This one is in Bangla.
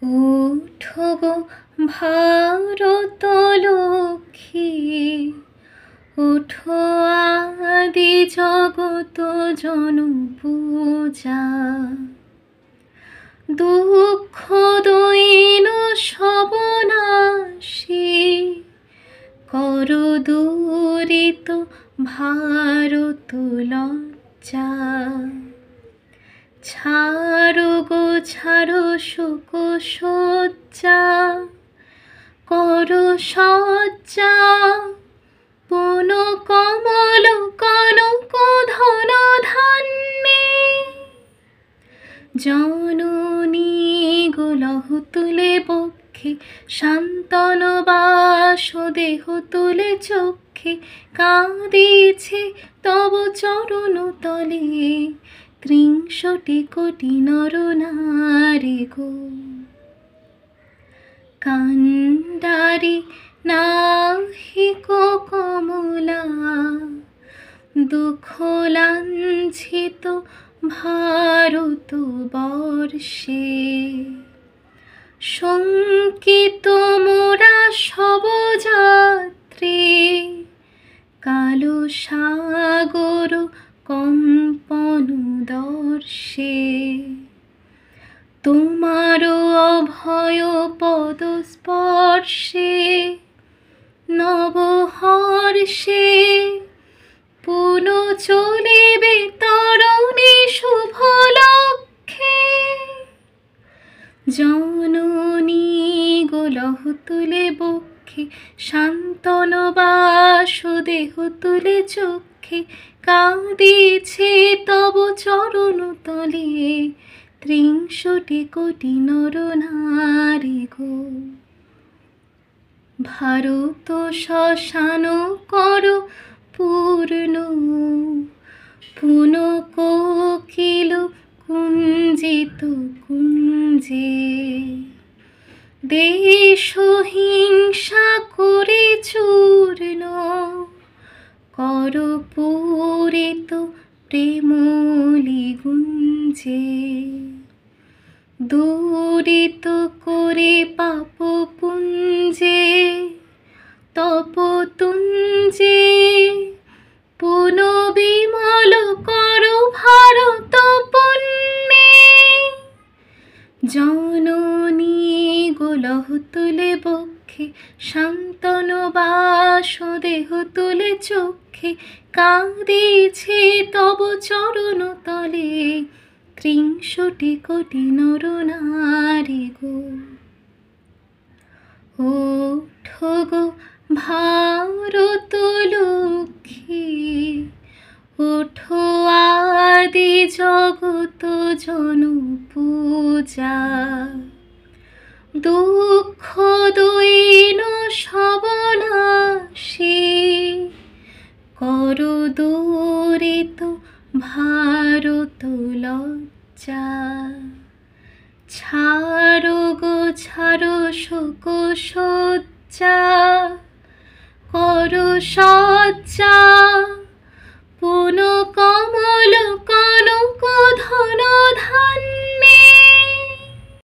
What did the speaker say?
ওঠো গো ভারত লক্ষ্মী, ওঠো আদি জগত জনপূজা। দুঃখ দৈন সবনাশী, করো দূরিত ভারত লজ্জা। ছাড়ো গো ছাড়ো শোক শয্যা, করো সজ্জা। পুন কমল কনক ধন ধান্যে, জননী গোলহ তুলে বক্ষে, শান্তন বাস দেহ তুলে চক্ষে। কাঁদিছে তব চরণ তলে, ৬৩ কোটি নর নারী গো। কান্ডারি নাহিক কমলা, দুঃখ লাঞ্ছিত ভারত বর্ষে। শঙ্কিত মোরা সব যাত্রী, কালো সাগর কম্পন দর্শে। তোমার অভয় পদ স্পর্শে, নবহর্ষে। পুন চলিবে তরণী শুভ লক্ষ্যে, জননী গোলহ তুলে বক্ষে, শান্তন বাস দেহ তুলে চক্ষে। কাঁদিছে তব চরণ তলে, ৬৩ কোটি নর নারী গো। ভারত শ্মশান করো পূর্ণ, পুন কোকিল কুঞ্জিত কুঞ্জে। দেশ হিংসা করে চূর্ণ, করো পূরিত প্রেমলি গুঞ্জে। দূরিত করে পাপ পুঞ্জে, তপ তুঞ্জে। পুন বিমল করো ভারত পুণ্যে, জননী গোলহ তুলে বক্ষে, শান্তন বাস দেহ তুলে চক্ষে। কাঁদিছে তব চরণ তলে, ৬৩ কোটি নর নারী গো। ওঠো গো ভারত লক্ষ্মী, ওঠো আদি জগত জনপূজা। দুঃখ দৈন সবনাশী, করো দূরিত ভারত লজ্জা। ছাড়ো গো ছাড়ো শোক শয্যা, করো সজ্জা।